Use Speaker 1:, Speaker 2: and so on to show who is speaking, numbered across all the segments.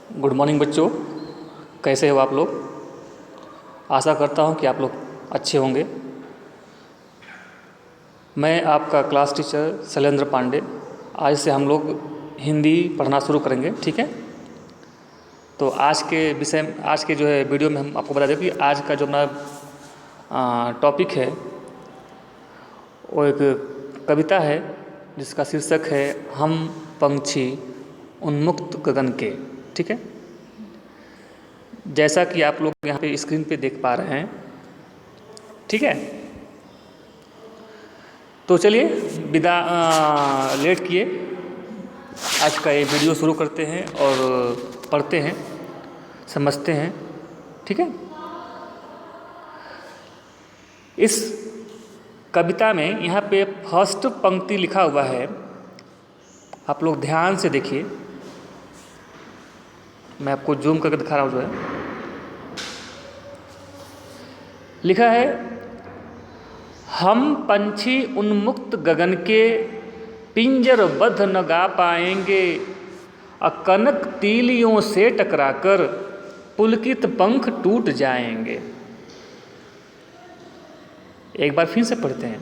Speaker 1: Good morning बच्चों, कैसे हो आप लोग। आशा करता हूँ कि आप लोग अच्छे होंगे। मैं आपका क्लास टीचर शैलेंद्र पांडे। आज से हम लोग हिंदी पढ़ना शुरू करेंगे, ठीक है। तो आज के जो है वीडियो में हम आपको बता दें कि आज का जो अपना टॉपिक है वो एक कविता है जिसका शीर्षक है हम पंछी उन्मुक्त गगन के, ठीक है। जैसा कि आप लोग यहाँ पे स्क्रीन पे देख पा रहे हैं, ठीक है। तो चलिए बिना लेट किए आज का ये वीडियो शुरू करते हैं और पढ़ते हैं, समझते हैं, ठीक है। इस कविता में यहाँ पे फर्स्ट पंक्ति लिखा हुआ है, आप लोग ध्यान से देखिए। मैं आपको जूम करके दिखा रहा हूँ। जो है लिखा है, हम पंछी उन्मुक्त गगन के पिंजरबद्ध न गा पाएंगे, अकनक तीलियों से टकराकर पुलकित पंख टूट जाएंगे। एक बार फिर से पढ़ते हैं।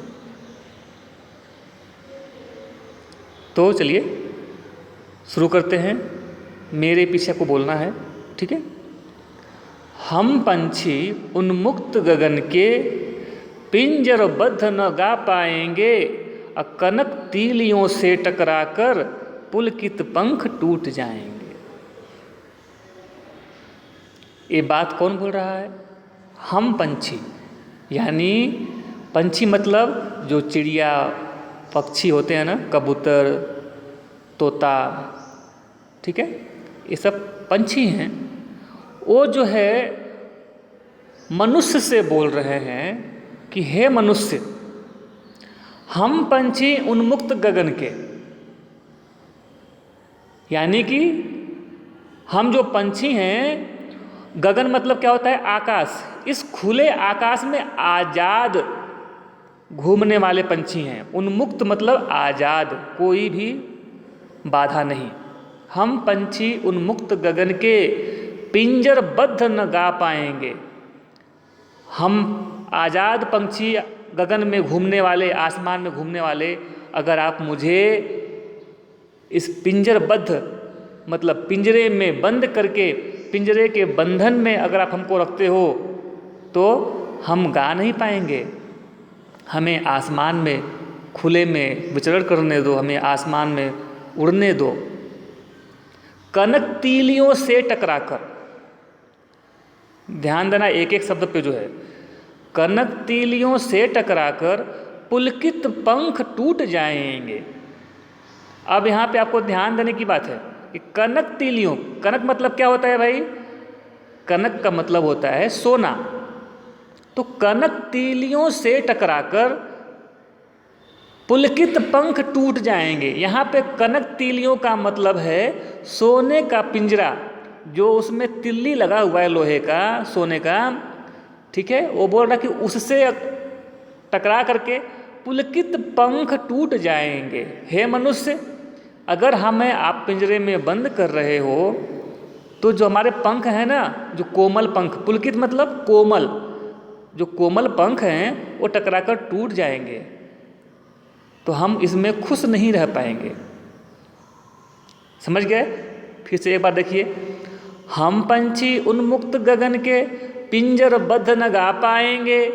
Speaker 1: तो चलिए शुरू करते हैं। मेरे पीछे को बोलना है, ठीक है। हम पंछी उन्मुक्त गगन के पिंजरबद्ध न गा पाएंगे, अकनक तीलियों से टकराकर पुलकित पंख टूट जाएंगे। ये बात कौन बोल रहा है? हम पंछी, यानी पंछी मतलब जो चिड़िया पक्षी होते हैं ना, कबूतर, तोता, ठीक है, ये सब पंछी हैं। वो जो है मनुष्य से बोल रहे हैं कि हे मनुष्य, हम पंछी उन्मुक्त गगन के, यानी कि हम जो पंछी हैं, गगन मतलब क्या होता है? आकाश। इस खुले आकाश में आज़ाद घूमने वाले पंछी हैं। उन्मुक्त मतलब आज़ाद, कोई भी बाधा नहीं। हम पंछी उन्मुक्त गगन के पिंजरबद्ध न गा पाएंगे। हम आज़ाद पंछी, गगन में घूमने वाले, आसमान में घूमने वाले, अगर आप मुझे इस पिंजरबद्ध मतलब पिंजरे में बंद करके, पिंजरे के बंधन में अगर आप हमको रखते हो तो हम गा नहीं पाएंगे। हमें आसमान में खुले में विचरण करने दो, हमें आसमान में उड़ने दो। कनक तीलियों से टकराकर, ध्यान देना एक एक शब्द पे जो है, कनक तीलियों से टकराकर पुलकित पंख टूट जाएंगे। अब यहाँ पे आपको ध्यान देने की बात है कि कनक तीलियों, कनक मतलब क्या होता है भाई? कनक का मतलब होता है सोना। तो कनक तीलियों से टकराकर पुलकित पंख टूट जाएंगे। यहाँ पे कनक तीलियों का मतलब है सोने का पिंजरा, जो उसमें तिल्ली लगा हुआ है लोहे का, सोने का, ठीक है। वो बोल रहा कि उससे टकरा करके पुलकित पंख टूट जाएंगे। हे मनुष्य, अगर हमें आप पिंजरे में बंद कर रहे हो तो जो हमारे पंख हैं ना, जो कोमल पंख, पुलकित मतलब कोमल, जो कोमल पंख हैं वो टकराकर टूट जाएंगे, तो हम इसमें खुश नहीं रह पाएंगे। समझ गए? फिर से एक बार देखिए। हम पंछी उन्मुक्त गगन के पिंजरबद्ध न गा पाएंगे,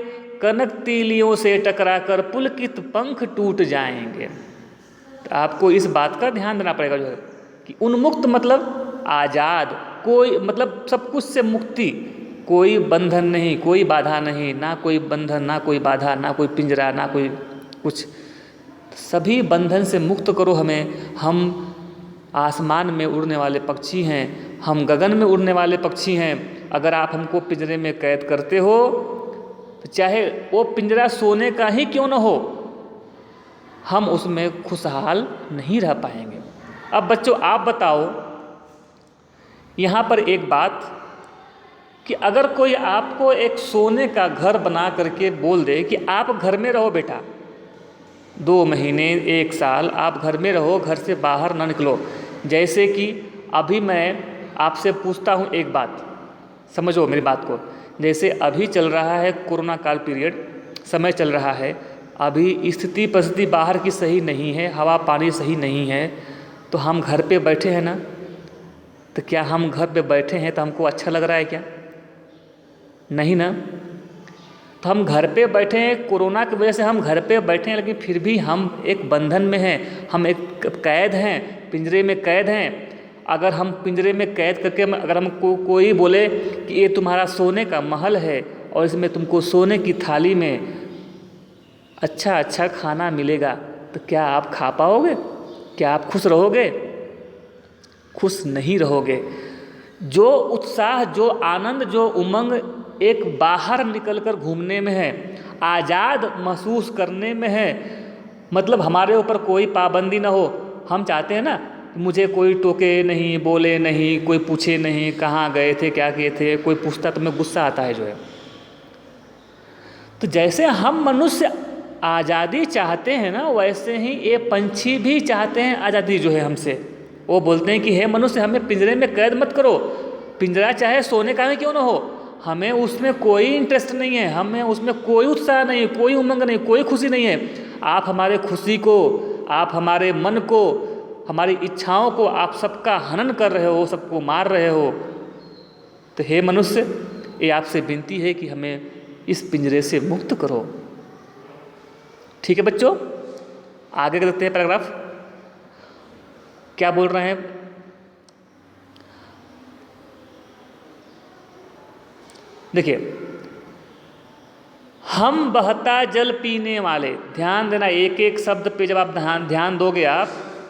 Speaker 1: कनक तीलियों से टकराकर पुलकित पंख टूट जाएंगे। तो आपको इस बात का ध्यान देना पड़ेगा जो है कि उन्मुक्त मतलब आज़ाद, कोई मतलब सब कुछ से मुक्ति, कोई बंधन नहीं, कोई बाधा नहीं, ना कोई बंधन, ना कोई बाधा, ना कोई पिंजरा, ना कोई कुछ। सभी बंधन से मुक्त करो हमें। हम आसमान में उड़ने वाले पक्षी हैं, हम गगन में उड़ने वाले पक्षी हैं। अगर आप हमको पिंजरे में कैद करते हो तो चाहे वो पिंजरा सोने का ही क्यों न हो, हम उसमें खुशहाल नहीं रह पाएंगे। अब बच्चों आप बताओ, यहाँ पर एक बात कि अगर कोई आपको एक सोने का घर बना करके बोल दे कि आप घर में रहो बेटा, 2 महीने 1 साल आप घर में रहो, घर से बाहर ना निकलो। जैसे कि अभी मैं आपसे पूछता हूँ एक बात, समझो मेरी बात को। जैसे अभी चल रहा है कोरोना काल पीरियड, समय चल रहा है, अभी स्थिति परिस्थिति बाहर की सही नहीं है, हवा पानी सही नहीं है, तो हम घर पे बैठे हैं ना, तो क्या हम घर पे बैठे हैं तो हमको अच्छा लग रहा है क्या? नहीं ना। तो हम घर पे बैठे हैं, कोरोना की वजह से हम घर पे बैठे हैं, लेकिन फिर भी हम एक बंधन में हैं, हम एक कैद हैं, पिंजरे में कैद हैं। अगर हम पिंजरे में कैद करके अगर हमको कोई बोले कि ये तुम्हारा सोने का महल है और इसमें तुमको सोने की थाली में अच्छा अच्छा खाना मिलेगा, तो क्या आप खा पाओगे? क्या आप खुश रहोगे? खुश नहीं रहोगे। जो उत्साह, जो आनंद, जो उमंग एक बाहर निकलकर घूमने में है, आज़ाद महसूस करने में है, मतलब हमारे ऊपर कोई पाबंदी ना हो। हम चाहते हैं ना, मुझे कोई टोके नहीं, बोले नहीं, कोई पूछे नहीं कहाँ गए थे, क्या किए थे, कोई पूछता तो मैं गुस्सा आता है जो है। तो जैसे हम मनुष्य आज़ादी चाहते हैं ना, वैसे ही ये पंछी भी चाहते हैं आज़ादी जो है हमसे। वो बोलते हैं कि हे मनुष्य, हमें पिंजरे में कैद मत करो। पिंजरा चाहे सोने का ही क्यों ना हो, हमें उसमें कोई इंटरेस्ट नहीं है, हमें उसमें कोई उत्साह नहीं, कोई उमंग नहीं, कोई खुशी नहीं है। आप हमारे खुशी को, आप हमारे मन को, हमारी इच्छाओं को आप सबका हनन कर रहे हो, सबको मार रहे हो। तो हे मनुष्य, ये आपसे विनती है कि हमें इस पिंजरे से मुक्त करो। ठीक है बच्चों, आगे करते हैं पैराग्राफ। क्या बोल रहे हैं? देखिए, हम बहता जल पीने वाले, ध्यान देना एक एक शब्द पे जब आप ध्यान दोगे आप,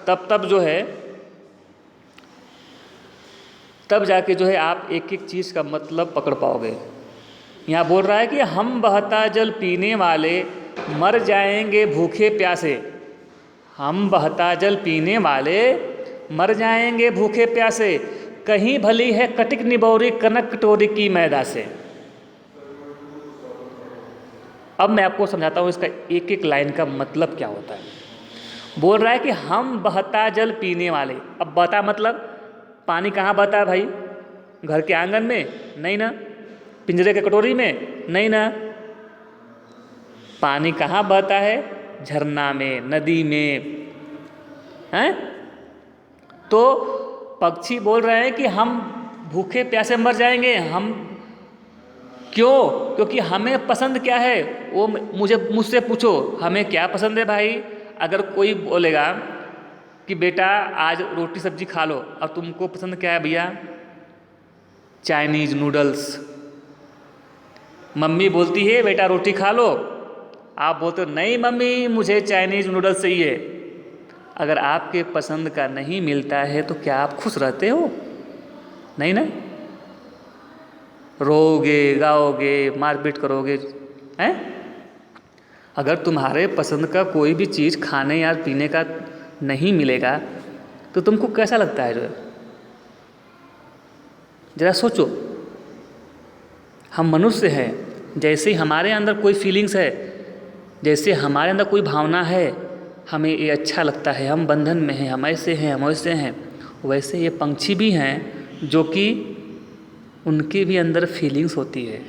Speaker 1: तब जो है, तब जाके जो है आप एक एक चीज़ का मतलब पकड़ पाओगे। यहाँ बोल रहा है कि हम बहता जल पीने वाले मर जाएंगे भूखे प्यासे। हम बहता जल पीने वाले मर जाएंगे भूखे प्यासे, कहीं भली है कटिक निबौरी कनक कटोरी की मैदा से। अब मैं आपको समझाता हूँ इसका एक एक लाइन का मतलब क्या होता है। बोल रहा है कि हम बहता जल पीने वाले। अब बहता मतलब पानी कहाँ बहता है भाई? घर के आंगन में? नहीं ना। पिंजरे के कटोरी में? नहीं ना। पानी कहाँ बहता है? झरना में, नदी में, हैं? तो पक्षी बोल रहे हैं कि हम भूखे प्यासे मर जाएंगे। हम क्यों? क्योंकि हमें पसंद क्या है वो मुझसे पूछो, हमें क्या पसंद है भाई? अगर कोई बोलेगा कि बेटा आज रोटी सब्जी खा लो, और तुमको पसंद क्या है भैया? Chinese noodles. मम्मी बोलती है बेटा रोटी खा लो, आप बोलते हो नहीं मम्मी मुझे चाइनीज नूडल्स चाहिए। अगर आपके पसंद का नहीं मिलता है तो क्या आप खुश रहते हो? नहीं ना। रोओगे, गाओगे, मारपीट करोगे, हैं? अगर तुम्हारे पसंद का कोई भी चीज़ खाने या पीने का नहीं मिलेगा तो तुमको कैसा लगता है? जो है जरा सोचो। हम मनुष्य हैं, जैसे हमारे अंदर कोई फीलिंग्स है, जैसे हमारे अंदर कोई भावना है, हमें ये अच्छा लगता है, हम बंधन में हैं, हम ऐसे हैं, हम वैसे हैं, वैसे ये पंछी भी हैं जो कि उनके भी अंदर फीलिंग्स होती है,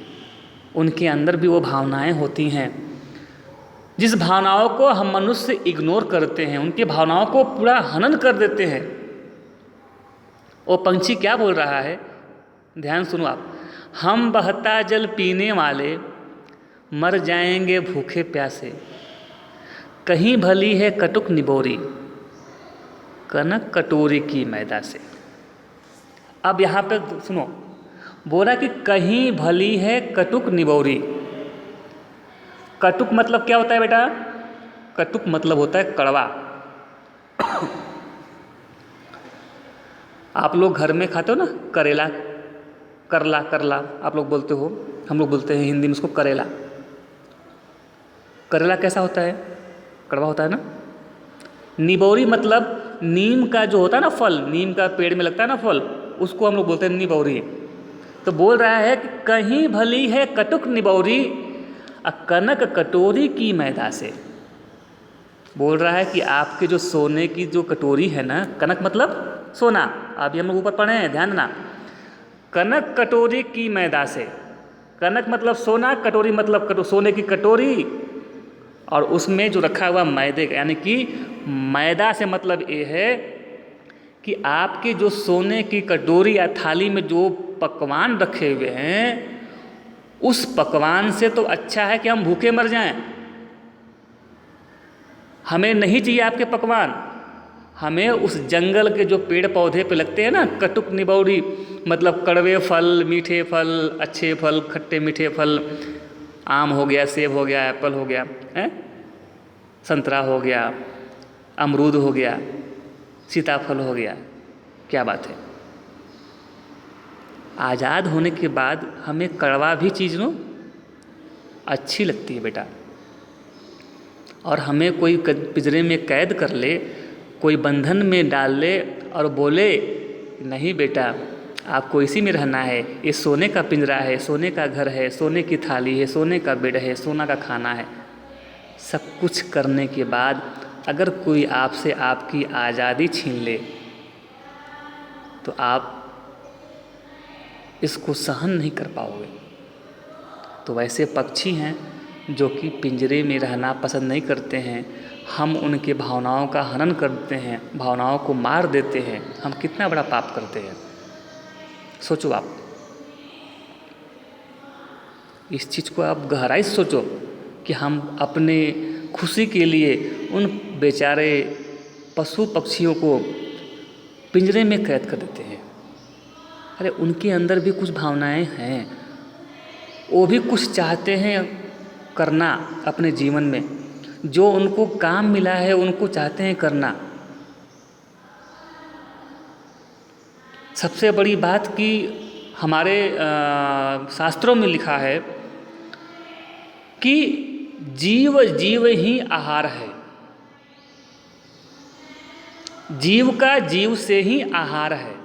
Speaker 1: उनके अंदर भी वो भावनाएं होती हैं। जिस भावनाओं को हम मनुष्य इग्नोर करते हैं, उनकी भावनाओं को पूरा हनन कर देते हैं। वो पंछी क्या बोल रहा है, ध्यान सुनो आप। हम बहता जल पीने वाले मर जाएंगे भूखे प्यासे, कहीं भली है कटुक निबोरी कनक कटोरी की मैदा से। अब यहाँ पे सुनो, बोला कि कहीं भली है कटुक निबोरी। कटुक मतलब क्या होता है बेटा? कटुक मतलब होता है कड़वा। आप लोग घर में खाते हो ना करेला, करला, करला आप लोग बोलते हो, हम लोग बोलते हैं हिंदी में उसको करेला। करेला कैसा होता है? कड़वा होता है ना। निबौरी मतलब नीम का जो होता है ना फल, नीम का पेड़ में लगता है ना फल, उसको हम लोग बोलते हैं निबौरी। तो बोल रहा है कि कहीं भली है कटुक निबौरी कनक कटोरी की मैदा से। बोल रहा है कि आपके जो सोने की जो कटोरी है ना, कनक मतलब सोना, अभी हम लोग ऊपर पढ़े हैं, ध्यान देना, कनक कटोरी की मैदा से। कनक मतलब सोना, कटोरी मतलब सोने की कटोरी, और उसमें जो रखा हुआ मैदे का, यानी कि मैदा से मतलब ये है कि आपके जो सोने की कटोरी या थाली में जो पकवान रखे हुए हैं, उस पकवान से तो अच्छा है कि हम भूखे मर जाएं। हमें नहीं चाहिए आपके पकवान, हमें उस जंगल के जो पेड़ पौधे पे लगते हैं ना, कटुक निबौड़ी, मतलब कड़वे फल, मीठे फल, अच्छे फल, खट्टे मीठे फल, आम हो गया, सेब हो गया, एप्पल हो गया, संतरा हो गया, अमरूद हो गया, सीताफल हो गया। क्या बात है। आज़ाद होने के बाद हमें कड़वा भी चीज़ नो अच्छी लगती है बेटा। और हमें कोई पिंजरे में कैद कर ले, कोई बंधन में डाल ले और बोले नहीं बेटा आपको इसी में रहना है, ये सोने का पिंजरा है, सोने का घर है, सोने की थाली है, सोने का बेड है, सोना का खाना है। सब कुछ करने के बाद अगर कोई आपसे आपकी आज़ादी छीन ले तो आप इसको सहन नहीं कर पाओगे। तो वैसे पक्षी हैं जो कि पिंजरे में रहना पसंद नहीं करते हैं, हम उनके भावनाओं का हनन करते हैं, भावनाओं को मार देते हैं, हम कितना बड़ा पाप करते हैं। सोचो आप इस चीज़ को, आप गहराई से सोचो कि हम अपने खुशी के लिए उन बेचारे पशु पक्षियों को पिंजरे में कैद कर देते हैं। अरे उनके अंदर भी कुछ भावनाएं हैं, वो भी कुछ चाहते हैं करना अपने जीवन में, जो उनको काम मिला है उनको चाहते हैं करना। सबसे बड़ी बात कि हमारे शास्त्रों में लिखा है कि जीव जीव ही आहार है, जीव का जीव से ही आहार है।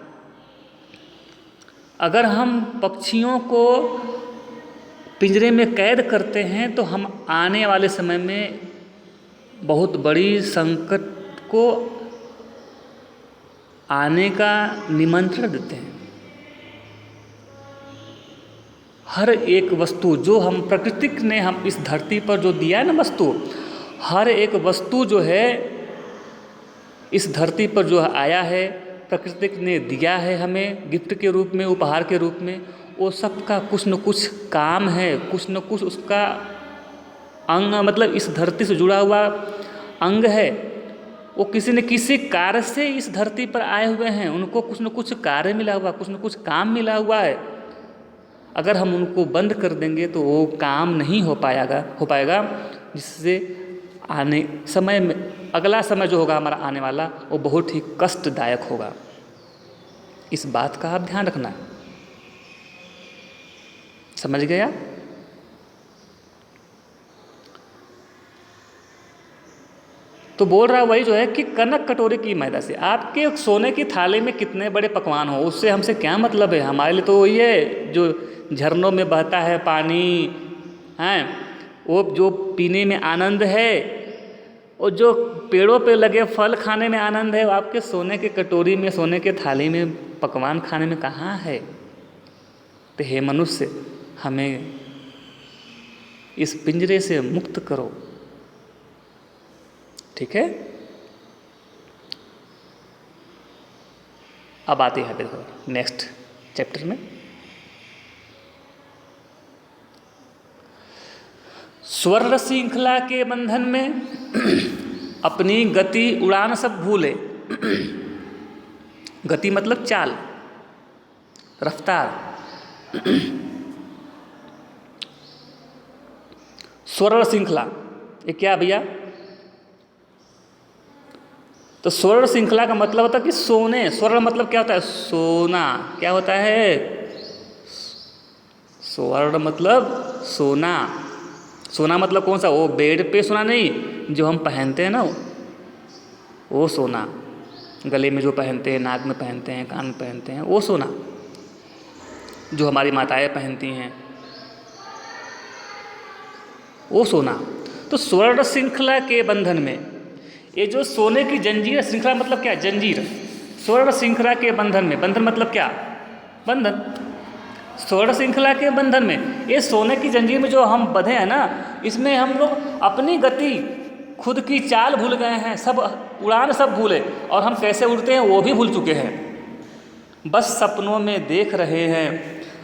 Speaker 1: अगर हम पक्षियों को पिंजरे में कैद करते हैं तो हम आने वाले समय में बहुत बड़ी संकट को आने का निमंत्रण देते हैं। हर एक वस्तु जो हम प्रकृति ने हम इस धरती पर जो दिया है ना वस्तु, हर एक वस्तु जो है इस धरती पर जो आया है, प्रकृति ने दिया है हमें गिफ्ट के रूप में, उपहार के रूप में, वो सबका कुछ न कुछ काम है, कुछ न कुछ उसका अंग, मतलब इस धरती से जुड़ा हुआ अंग है। वो किसी न किसी कार्य से इस धरती पर आए हुए हैं, उनको कुछ न कुछ कार्य मिला हुआ, कुछ न कुछ काम मिला हुआ है। अगर हम उनको बंद कर देंगे तो वो काम नहीं हो पाएगा, जिससे आने समय में, अगला समय जो होगा हमारा आने वाला, वो बहुत ही कष्टदायक होगा। इस बात का आप ध्यान रखना। समझ गया? तो बोल रहा वही जो है कि कनक कटोरी की मैदा से। आपके सोने की थाली में कितने बड़े पकवान हो, उससे हमसे क्या मतलब है। हमारे लिए तो वही है जो झरनों में बहता है पानी है, वो जो पीने में आनंद है, और जो पेड़ों पे लगे फल खाने में आनंद है, वो आपके सोने के कटोरी में, सोने के थाली में पकवान खाने में कहाँ है। तो हे मनुष्य, हमें इस पिंजरे से मुक्त करो। ठीक है, अब आते हैं देखो नेक्स्ट चैप्टर में। स्वर्ण श्रृंखला के बंधन में अपनी गति उड़ान सब भूले। गति मतलब चाल, रफ्तार। स्वर्ण श्रृंखला ये क्या भैया? तो स्वर्ण श्रृंखला का मतलब होता है कि सोने, स्वर्ण मतलब क्या होता है? सोना। क्या होता है? स्वर्ण मतलब सोना। सोना मतलब कौन सा? वो बेड पे सोना नहीं, जो हम पहनते हैं ना, वो सोना। गले में जो पहनते हैं, नाक में पहनते हैं, कान में पहनते हैं, वो सोना जो हमारी माताएं पहनती हैं, वो सोना। तो स्वर्ण श्रृंखला के बंधन में ये जो सोने की जंजीर, श्रृंखला मतलब क्या? जंजीर। स्वर्ण श्रृंखला के बंधन में, बंधन मतलब क्या? बंधन। स्वर्ण श्रृंखला के बंधन में, ये सोने की जंजीर में जो हम बंधे हैं ना, इसमें हम लोग अपनी गति, खुद की चाल भूल गए हैं, सब उड़ान सब भूले, और हम कैसे उड़ते हैं वो भी भूल चुके हैं। बस सपनों में देख रहे हैं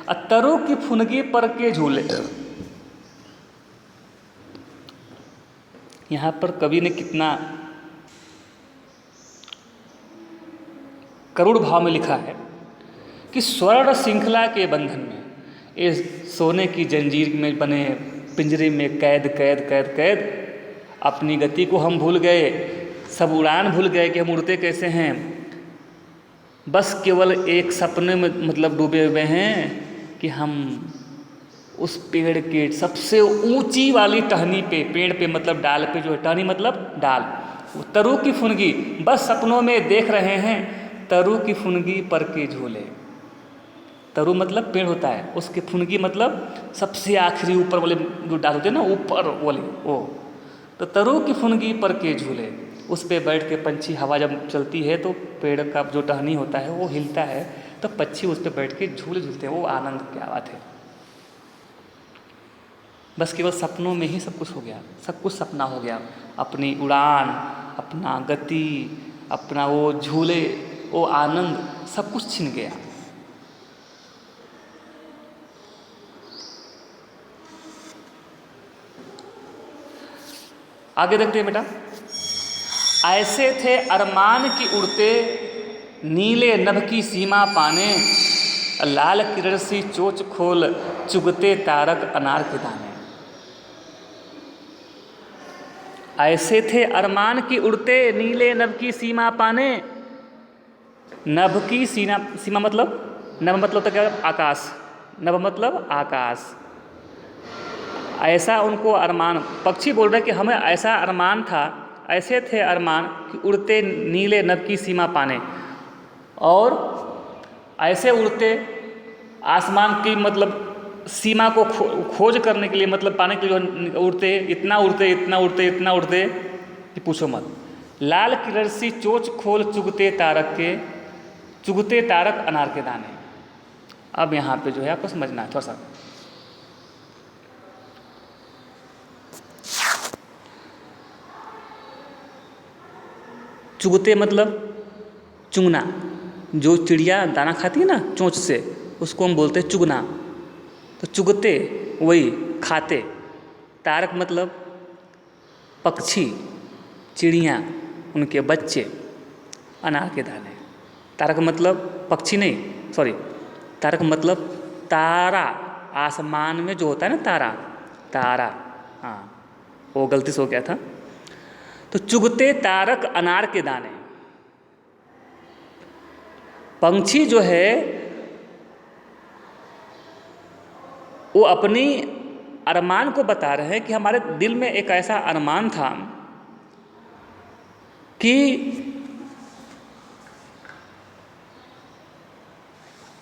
Speaker 1: अतरू की फुनगी पर के झूले। यहाँ पर कवि ने कितना करुण भाव में लिखा है कि स्वर्ण श्रृंखला के बंधन में, इस सोने की जंजीर में बने पिंजरे में कैद कैद कैद कैद, अपनी गति को हम भूल गए, सब उड़ान भूल गए कि हम उड़ते कैसे हैं। बस केवल एक सपने में मतलब डूबे हुए हैं कि हम उस पेड़ के सबसे ऊंची वाली टहनी पे, पेड़ पे मतलब डाल पे, जो है टहनी मतलब डाल, तरू की फुनगी, बस सपनों में देख रहे हैं तरू की फुनगी पर के झूले। तरू मतलब पेड़ होता है, उसकी फुनगी मतलब सबसे आखिरी ऊपर वाले जो डाल होते हैं ना, ऊपर वाले वो, तो तरू की फुनगी पर के झूले, उस पे बैठ के पंछी, हवा जब चलती है तो पेड़ का जो टहनी होता है वो हिलता है, तो पक्षी उस पे बैठ के झूले झूलते हैं। वो आनंद क्या बात है। बस केवल सपनों में ही सब कुछ हो गया, सब कुछ सपना हो गया, अपनी उड़ान, अपना गति, अपना वो झूले, वो आनंद, सब कुछ छिन गया। आगे देखते हैं बेटा। ऐसे थे अरमान की उड़ते, नीले नभ की सीमा पाने, लाल किरण सी चोच खोल, चुगते तारक अनार के दाने। ऐसे थे अरमान की उड़ते, नीले नभ की सीमा पाने। नभ की सीमा मतलब, नभ मतलब तो क्या, आकाश, नभ मतलब आकाश। ऐसा उनको अरमान, पक्षी बोल रहे कि हमें ऐसा अरमान था, ऐसे थे अरमान कि उड़ते नीले नभ की सीमा पाने, और ऐसे उड़ते आसमान की मतलब सीमा को खोज करने के लिए, मतलब पाने के लिए उड़ते, इतना उड़ते इतना उड़ते इतना उड़ते कि पूछो मत। लाल किरण सी चोच खोल, चुगते तारक के, चुगते तारक अनार के दाने। अब यहाँ पे जो है आपको समझना है थोड़ा सा। चुगते मतलब चुगना, जो चिड़िया दाना खाती है ना चोंच से, उसको हम बोलते हैं चुगना। तो चुगते वही खाते, तारक मतलब पक्षी, चिड़िया, उनके बच्चे, अनार के दाने। तारक मतलब पक्षी नहीं, सॉरी, तारक मतलब तारा, आसमान में जो होता है ना तारा, तारा, हाँ वो गलती से हो गया था। तो चुगते तारक अनार के दाने। पंछी जो है वो अपनी अरमान को बता रहे हैं कि हमारे दिल में एक ऐसा अरमान था कि,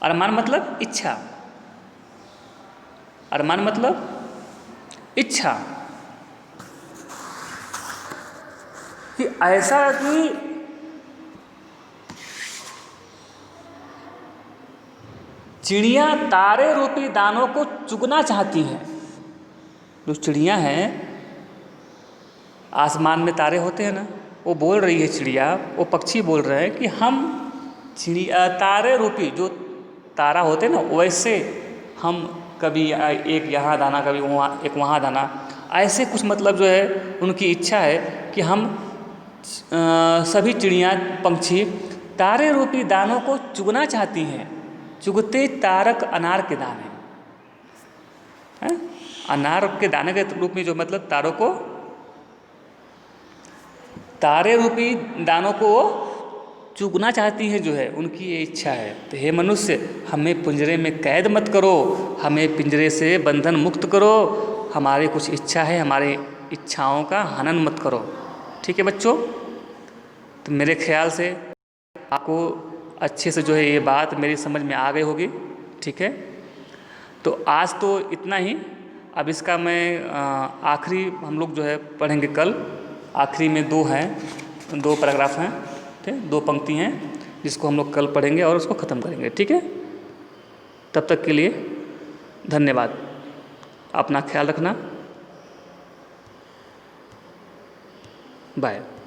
Speaker 1: अरमान मतलब इच्छा, अरमान मतलब इच्छा, कि ऐसा कि चिड़िया तारे रूपी दानों को चुगना चाहती हैं। जो चिड़िया हैं, आसमान में तारे होते हैं ना, वो बोल रही है चिड़िया, वो पक्षी बोल रहे हैं कि हम चिड़िया तारे रूपी जो तारा होते हैं ना, वैसे हम कभी एक यहाँ दाना, कभी वहाँ एक वहाँ दाना, ऐसे कुछ मतलब जो है उनकी इच्छा है कि हम सभी चिड़िया पंछी तारे रूपी दानों को चुगना चाहती हैं। चुगते तारक अनार के दाने हैं, अनार के दाने के रूप में जो मतलब तारों को, तारे रूपी दानों को वो चुगना चाहती है, जो है उनकी ये इच्छा है। तो हे मनुष्य, हमें पिंजरे में कैद मत करो, हमें पिंजरे से बंधन मुक्त करो, हमारी कुछ इच्छा है, हमारी इच्छाओं का हनन मत करो। ठीक है बच्चों, तो मेरे ख्याल से आपको अच्छे से जो है ये बात मेरी समझ में आ गई होगी। ठीक है, तो आज तो इतना ही। अब इसका मैं आखिरी हम लोग जो है पढ़ेंगे कल। आखिरी में दो पैराग्राफ हैं, ठीक है, 2 पंक्ति हैं, जिसको हम लोग कल पढ़ेंगे और उसको ख़त्म करेंगे। ठीक है, तब तक के लिए धन्यवाद। अपना ख्याल रखना। बाय।